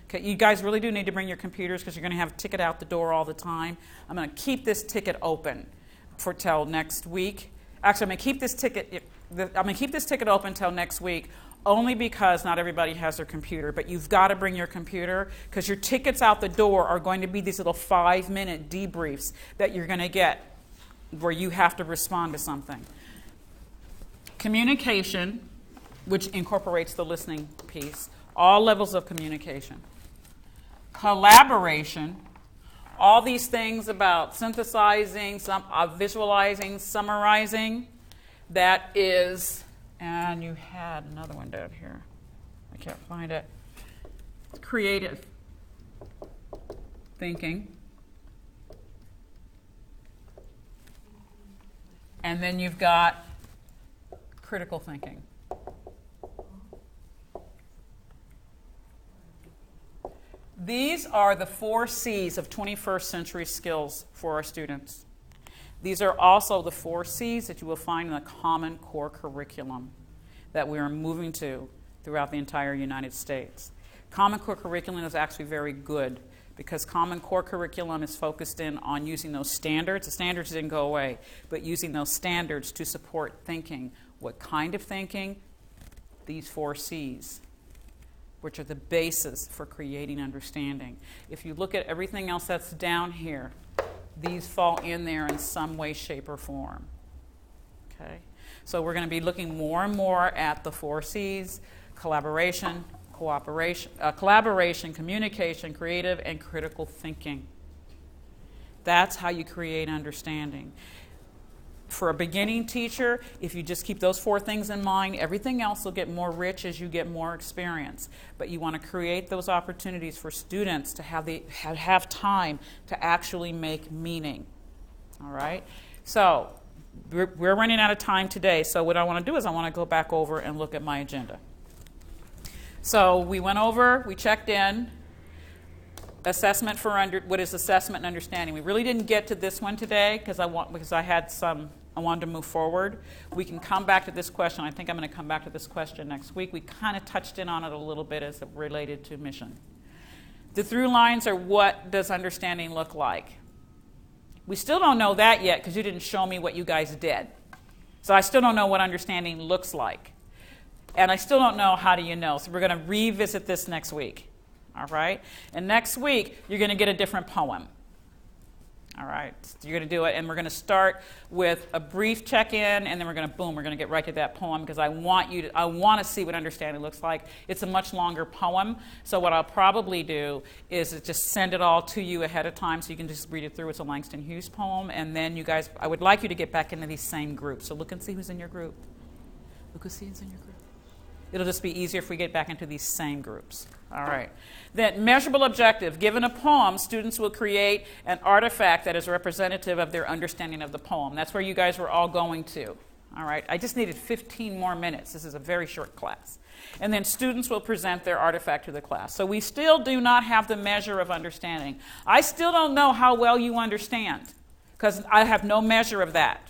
Okay, you guys really do need to bring your computers because you're going to have a ticket out the door all the time. I'm going to keep this ticket open for till next week. Actually, I'm going to keep this ticket open till next week, only because not everybody has their computer, but you've got to bring your computer because your tickets out the door are going to be these little 5-minute debriefs that you're going to get where you have to respond to something. Communication, which incorporates the listening piece, all levels of communication. Collaboration, all these things about synthesizing, visualizing, summarizing, that is, and you had another one down here. I can't find it. Creative thinking. And then you've got critical thinking. These are the 4 C's of 21st century skills for our students. These are also the 4 C's that you will find in the Common Core curriculum that we are moving to throughout the entire United States. Common Core curriculum is actually very good because Common Core curriculum is focused in on using those standards. The standards didn't go away, but using those standards to support thinking. What kind of thinking? These 4 C's, which are the basis for creating understanding. If you look at everything else that's down here, these fall in there in some way, shape, or form. Okay? So we're going to be looking more and more at the 4 C's: collaboration, collaboration, communication, creative, and critical thinking. That's how you create understanding. For a beginning teacher, if you just keep those 4 things in mind, everything else will get more rich as you get more experience. But you want to create those opportunities for students to have time to actually make meaning. All right? So we're running out of time today. So what I want to do is I want to go back over and look at my agenda. So we went over, we checked in. Assessment for what is assessment and understanding. We really didn't get to this one today because I wanted to move forward. We can come back to this question. I think I'm going to come back to this question next week. We kind of touched in on it a little bit as it related to mission. The through lines are, what does understanding look like? We still don't know that yet because you didn't show me what you guys did. So I still don't know what understanding looks like. And I still don't know how do you know. So we're going to revisit this next week. All right? And next week, you're going to get a different poem. All right, you're going to do it, and we're going to start with a brief check-in, and then we're going to get right to that poem because I want to see what understanding looks like. It's a much longer poem, so what I'll probably do is just send it all to you ahead of time so you can just read it through. It's a Langston Hughes poem, and then you guys, I would like you to get back into these same groups. So look and see who's in your group. Look and see who's in your group. It'll just be easier if we get back into these same groups. All right. Then measurable objective. Given a poem, students will create an artifact that is representative of their understanding of the poem. That's where you guys were all going to. All right. I just needed 15 more minutes. This is a very short class. And then students will present their artifact to the class. So we still do not have the measure of understanding. I still don't know how well you understand because I have no measure of that.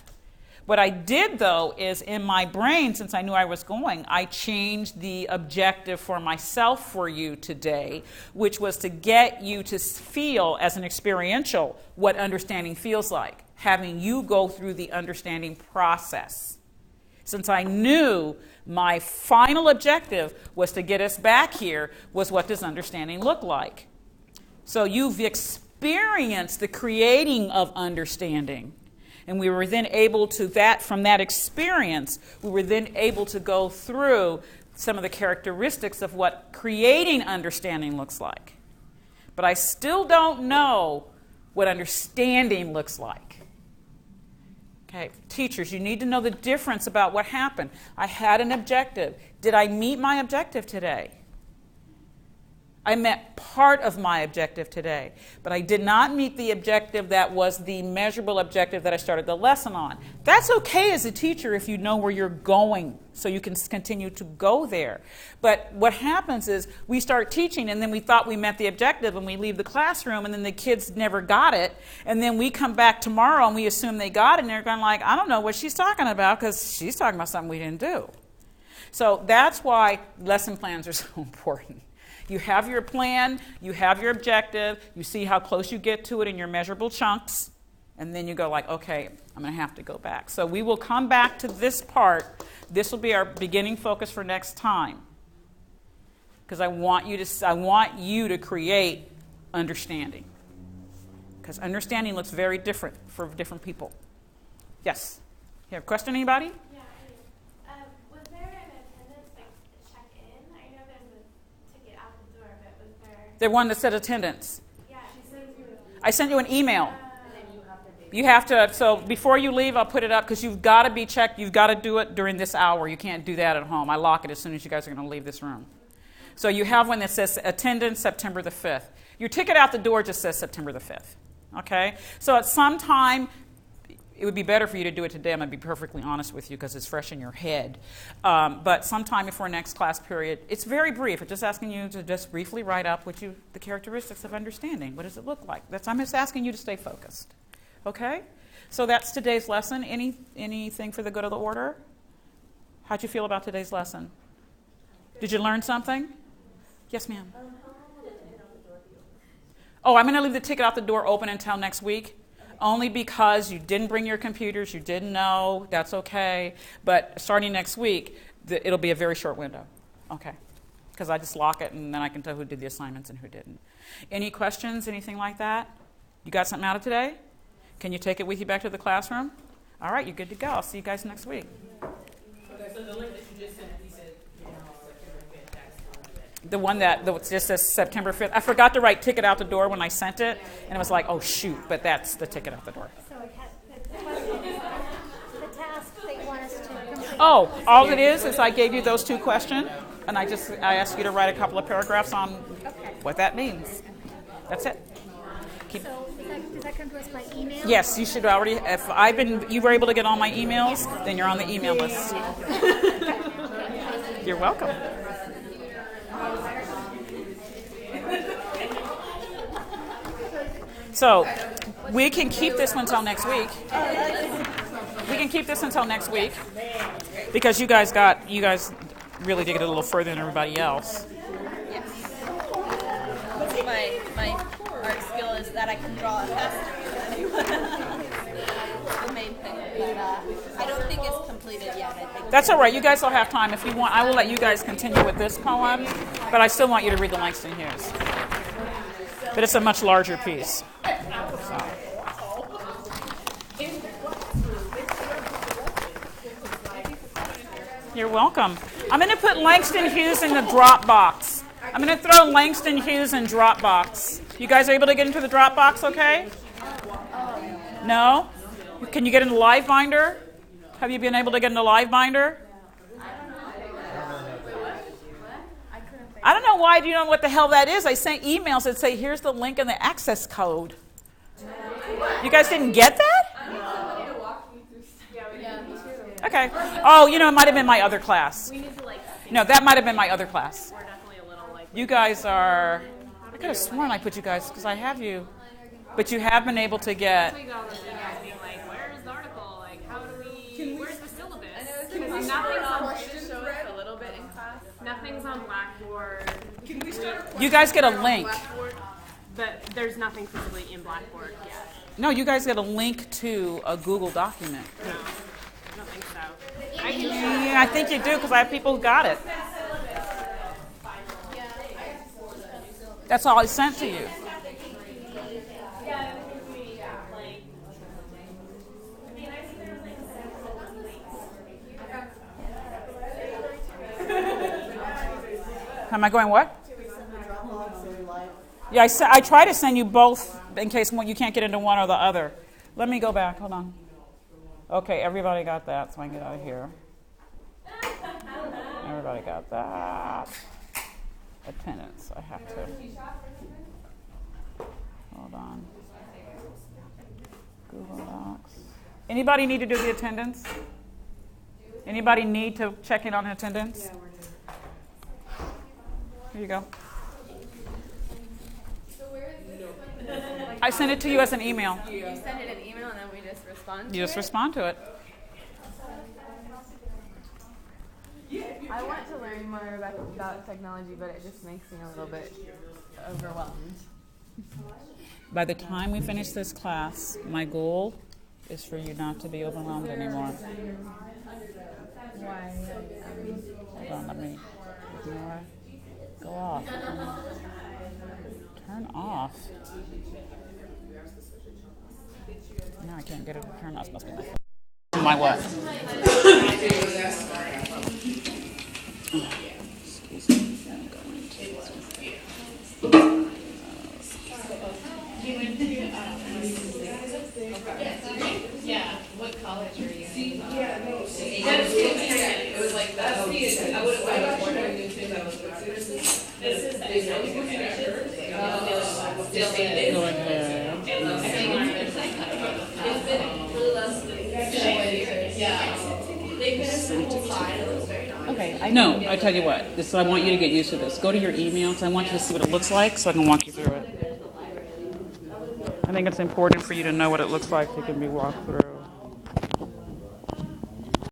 What I did, though, is in my brain, since I knew I was going, I changed the objective for myself for you today, which was to get you to feel as an experiential what understanding feels like, having you go through the understanding process. Since I knew my final objective was to get us back here, was what does understanding look like? So you've experienced the creating of understanding. And we were then able to, from that experience, we were then able to go through some of the characteristics of what creating understanding looks like. But I still don't know what understanding looks like. Okay, teachers, you need to know the difference about what happened. I had an objective. Did I meet my objective today? I met part of my objective today, but I did not meet the objective that was the measurable objective that I started the lesson on. That's okay as a teacher if you know where you're going, so you can continue to go there. But what happens is we start teaching, and then we thought we met the objective, and we leave the classroom, and then the kids never got it, and then we come back tomorrow, and we assume they got it, and they're going like, I don't know what she's talking about, because she's talking about something we didn't do. So that's why lesson plans are so important. You have your plan, you have your objective, you see how close you get to it in your measurable chunks, and then you go like, okay, I'm going to have to go back. So we will come back to this part. This will be our beginning focus for next time. Because I want you to create understanding. Because understanding looks very different for different people. Yes? You have a question, anybody? The one that said attendance. Yeah, I sent you an email. You have to, so before you leave, I'll put it up because you've got to be checked. You've got to do it during this hour. You can't do that at home. I lock it as soon as you guys are going to leave this room. So you have one that says attendance September the 5th. Your ticket out the door just says September the 5th. Okay? So at some time, it would be better for you to do it today. I'm going to be perfectly honest with you because it's fresh in your head. But sometime before next class period, it's very brief. It's just asking you to just briefly write up the characteristics of understanding. What does it look like? I'm just asking you to stay focused. Okay? So that's today's lesson. Anything for the good of the order? How'd you feel about today's lesson? Did you learn something? Yes, ma'am. Oh, I'm going to leave the ticket out the door open until next week. Only because you didn't bring your computers, you didn't know, that's okay. But starting next week, it'll be a very short window. Okay. Because I just lock it, and then I can tell who did the assignments and who didn't. Any questions, anything like that? You got something out of today? Can you take it with you back to the classroom? All right, you're good to go. I'll see you guys next week. Okay, so the link that you just sent, you said, The one that just says September 5th. I forgot to write ticket out the door when I sent it, and it was like, oh, shoot, but that's the ticket out the door. So the task that you want us to complete. Oh, all it is I gave you those two questions, and I asked you to write a couple of paragraphs on what that means. That's it. So does that come to us by email? Yes, you should already. If you were able to get all my emails, then you're on the email list. You're welcome. So we can keep this one until next week. We can keep this until next week because you guys really did get a little further than everybody else. Yes. My art skill is that I can draw faster than anyone. That's the main thing. But I don't think it's completed yet. I think That's all right. You guys will have time. If you want, I will let you guys continue with this poem, but I still want you to read the Langston Hughes. But it's a much larger piece. So. You're welcome. I'm going to put Langston Hughes in the Dropbox. I'm going to throw Langston Hughes in Dropbox. You guys are able to get into the Dropbox, okay? No? Can you get into LiveBinder? Have you been able to get into LiveBinder? I don't know why. Do you know what the hell that is? I sent emails that say, here's the link and the access code. You guys didn't get that? Okay. Oh, you know, it might have been my other class. No, that might have been my other class. You guys are... I could have sworn I put you guys, because I have you. But you have been able to get... Where's the article? Like, how do we... Where's the syllabus? Because nothing's on a little bit in class. Nothing's on Blackboard. Can we start a You guys get a link. But there's nothing physically in Blackboard yet. No, you guys get a link to a Google document. No, I don't think so. Yeah, I think you do, because I have people who got it. That's all I sent to you. Am I going what? Yeah, I try to send you both in case you can't get into one or the other. Let me go back. Hold on. Okay, everybody got that, so I can get out of here. Everybody got that. Attendance. I have to. Hold on. Google Docs. Anybody need to do the attendance? Anybody need to check in on attendance? Here you go. I sent it to you as an email. You send it an email and then we just respond to it? You just respond to it. I want to learn more about technology, but it just makes me a little bit overwhelmed. By the time we finish this class, my goal is for you not to be overwhelmed anymore. Why? Hold on, let me. You know what? Go off. Turn off. No, I can't get it to turn off. Must be my phone. My what? Excuse me. I'm going to Yeah. What college are you in? It was like that. I would have Okay. No, I tell you what. This I want you to get used to this. Go to your emails. I want you to see what it looks like, so I can walk you through it. I think it's important for you to know what it looks like so you can be walked through.